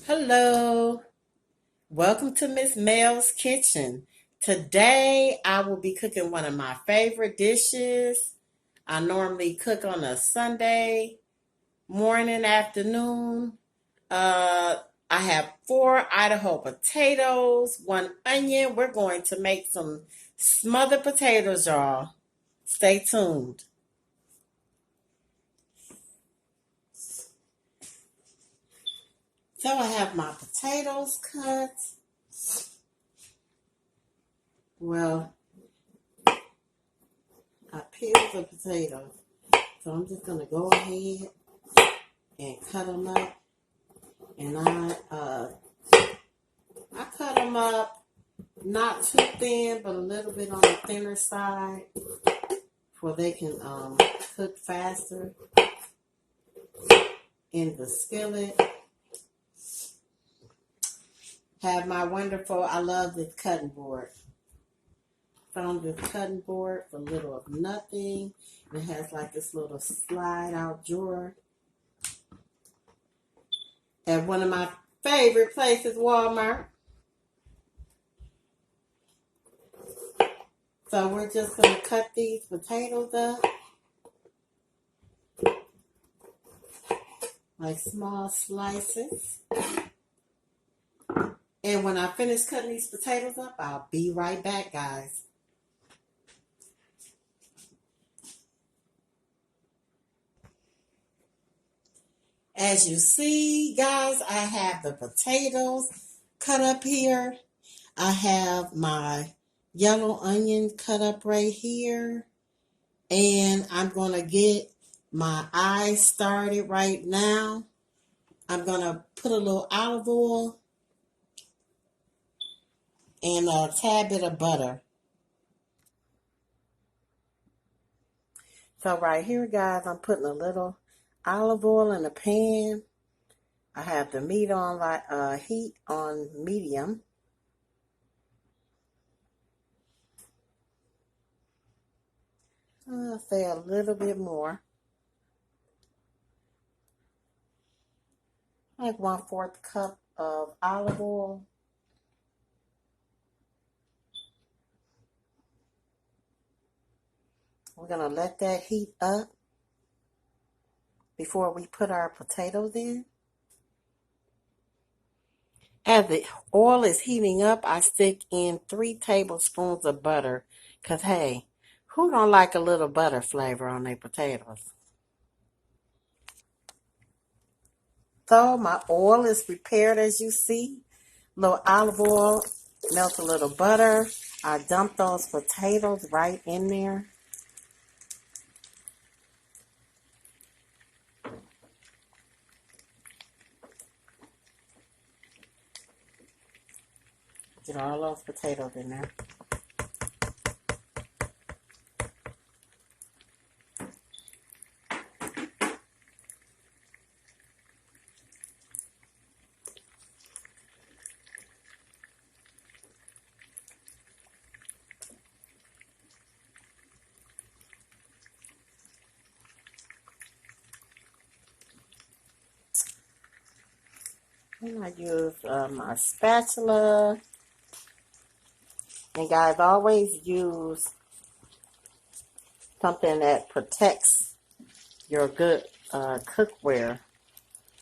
Hello, welcome to Miss Mel's Kitchen. Today I will be cooking one of my favorite dishes. I normally cook on a Sunday morning, afternoon. Uh, I have 4 Idaho potatoes, 1 onion. We're going to make some smothered potatoes, y'all. Stay tuned. So I have my potatoes cut. Well, I peeled the potatoes. So I'm just going to go ahead and cut them up. And I cut them up not too thin, but a little bit on the thinner side, for they can cook faster in the skillet. Have my wonderful, I love this cutting board. Found this cutting board for little of nothing. It has like this little slide out drawer. At one of my favorite places, Walmart. So we're just going to cut these potatoes up like small slices. And when I finish cutting these potatoes up, I'll be right back, guys. As you see, guys, I have the potatoes cut up here. I have my yellow onion cut up right here. And I'm going to get my eyes started right now. I'm going to put a little olive oil and a tad bit of butter. So right here, guys, I'm putting a little olive oil in the pan. I have the meat on heat on medium. I'll say a little bit more, like 1/4 cup of olive oil. We're gonna let that heat up before we put our potatoes in. As the oil is heating up, I stick in 3 tablespoons of butter. Because, hey, who don't like a little butter flavor on their potatoes? So my oil is prepared, as you see. A little olive oil, melt a little butter. I dump those potatoes right in there. Get all those potatoes in there. And I use my spatula. And guys, always use something that protects your good cookware.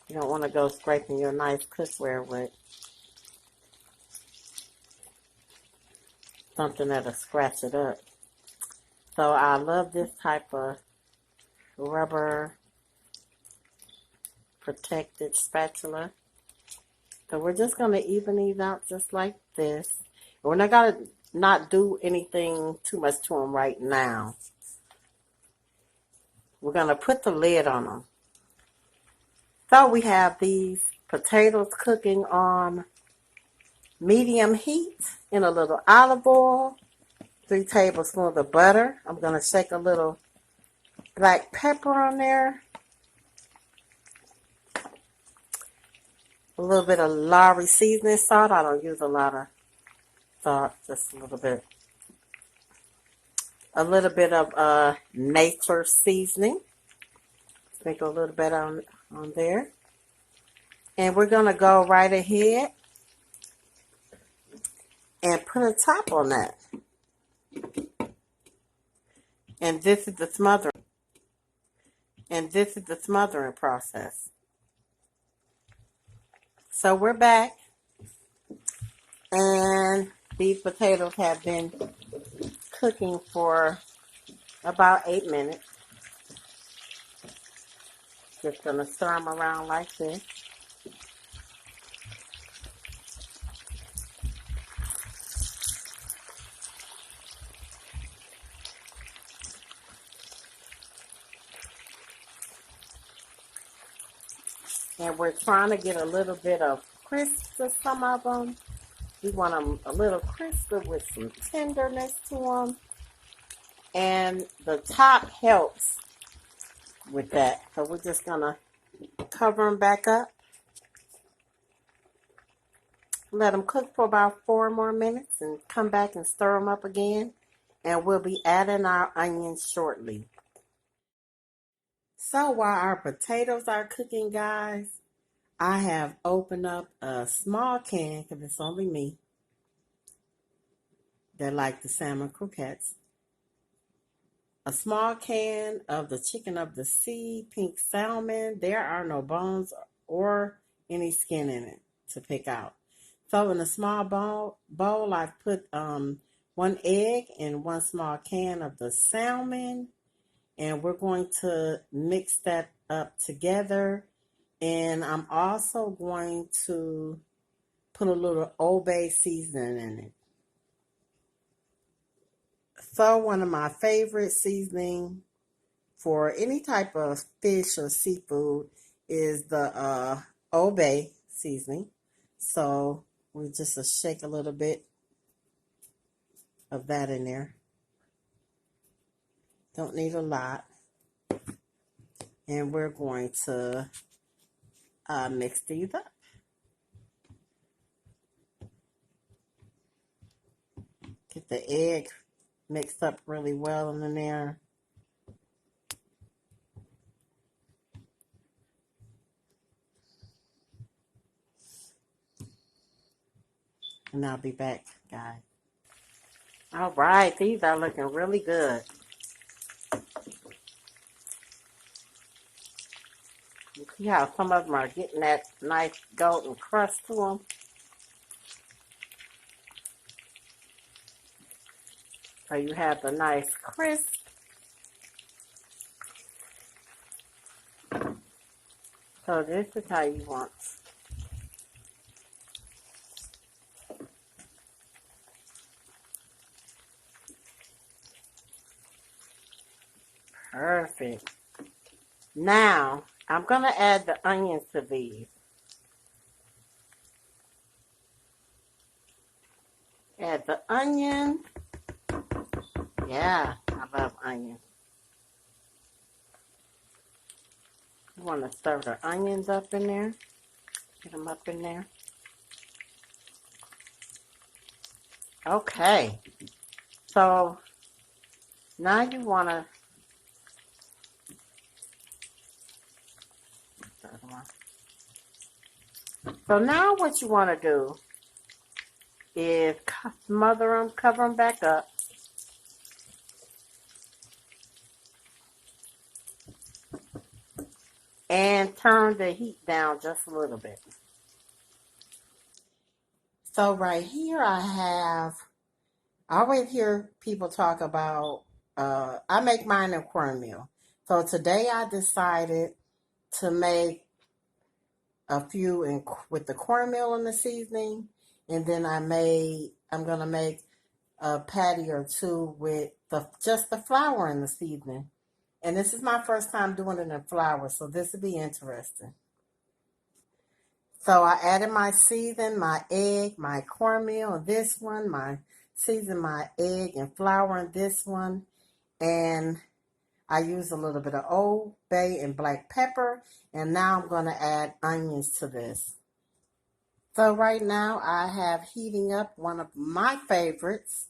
You don't want to go scraping your nice cookware with something that'll scratch it up. So I love this type of rubber protected spatula. So we're just going to even these out just like this. We're not going to not do anything too much to them right now. We're going to put the lid on them. So we have these potatoes cooking on medium heat in a little olive oil, 3 tablespoons of butter. I'm going to shake a little black pepper on there. A little bit of Lowry seasoning salt. I don't use a lot of salt, just a little bit. A little bit of nature seasoning. Sprinkle a little bit on there. And we're going to go right ahead and put a top on that. And this is the smothering. And this is the smothering process. So we're back. And these potatoes have been cooking for about 8 minutes. Just going to stir them around like this. And we're trying to get a little bit of crisp to some of them. We want them a little crisper with some tenderness to them. And the top helps with that. So we're just going to cover them back up. Let them cook for about 4 more minutes and come back and stir them up again. And we'll be adding our onions shortly. So while our potatoes are cooking, guys, I have opened up a small can, because it's only me that like the salmon croquettes. A small can of the chicken of the sea, pink salmon. There are no bones or any skin in it to pick out. So in a small bowl, I've put 1 egg and 1 small can of the salmon. And we're going to mix that up together. And I'm also going to put a little Old Bay seasoning in it. So one of my favorite seasoning for any type of fish or seafood is the Old Bay seasoning. So we just shake a little bit of that in there. Don't need a lot. And we're going to mix these up. Get the egg mixed up really well in there. And I'll be back, guys. All right, these are looking really good. You see how some of them are getting that nice golden crust to them? So you have the nice crisp. So this is how you want. Perfect. Now, I'm going to add the onions to these. Add the onion. Yeah, I love onions. You want to stir the onions up in there. Get them up in there. Okay. So, now you want to So now what you want to do is smother them, cover them back up. And turn the heat down just a little bit. So right here I always hear people talk about, I make mine in cornmeal. So today I decided to make a few with the cornmeal and the seasoning. And then I'm going to make a patty or two with just the flour and the seasoning. And this is my first time doing it in flour, so this will be interesting. So I added my season, my egg, my cornmeal in this one, my season, my egg and flour in this one. And I use a little bit of Old Bay and black pepper. And now I'm going to add onions to this. So right now I have heating up one of my favorites.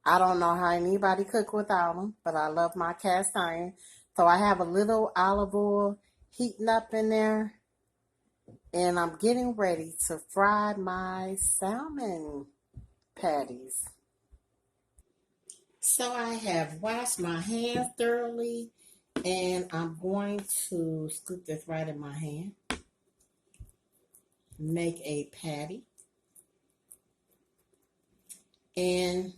I don't know how anybody cook without them, but I love my cast iron. So I have a little olive oil heating up in there. And I'm getting ready to fry my salmon patties. So I have washed my hands thoroughly, and I'm going to scoop this right in my hand. Make a patty. And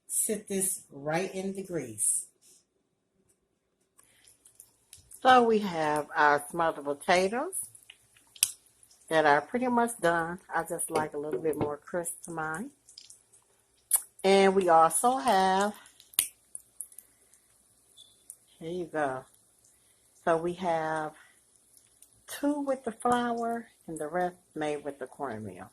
sit this right in the grease. So we have our smothered potatoes that are pretty much done. I just like a little bit more crisp to mine. And we also have, here you go. So we have 2 with the flour and the rest made with the cornmeal.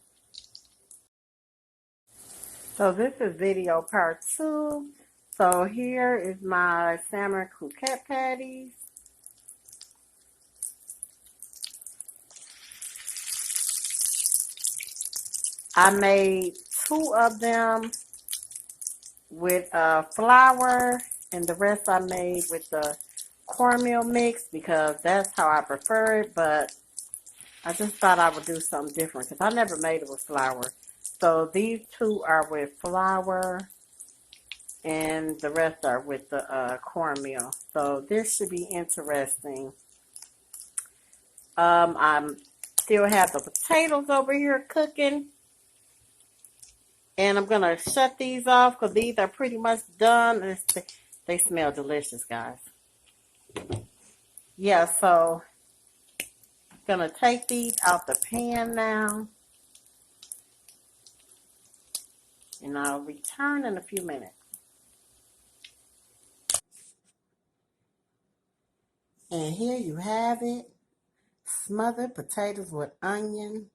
So this is video part 2. So here is my salmon croquette patties. I made 2 of them with flour, and the rest I made with the cornmeal mix because that's how I prefer it, but I just thought I would do something different because I never made it with flour. So these 2 are with flour and the rest are with the cornmeal. So this should be interesting. I still have the potatoes over here cooking. And I'm going to shut these off because these are pretty much done. They smell delicious, guys. Yeah, so I'm going to take these out the pan now. And I'll return in a few minutes. And here you have it. Smothered potatoes with onion.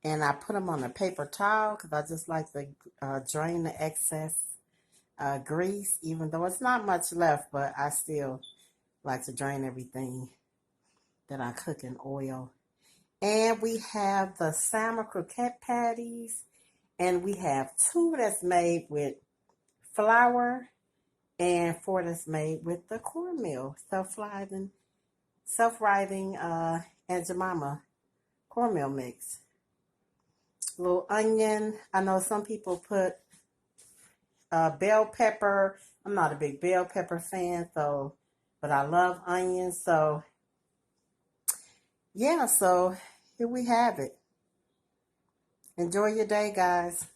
And I put them on a paper towel because I just like to drain the excess grease. Even though it's not much left, but I still like to drain everything that I cook in oil. And we have the salmon croquette patties. And we have 2 that's made with flour and 4 that's made with the cornmeal. Self-rising Aunt Jemima cornmeal mix. Little onion. I know some people put bell pepper. I'm not a big bell pepper fan, but I love onions. So, yeah, so here we have it. Enjoy your day, guys.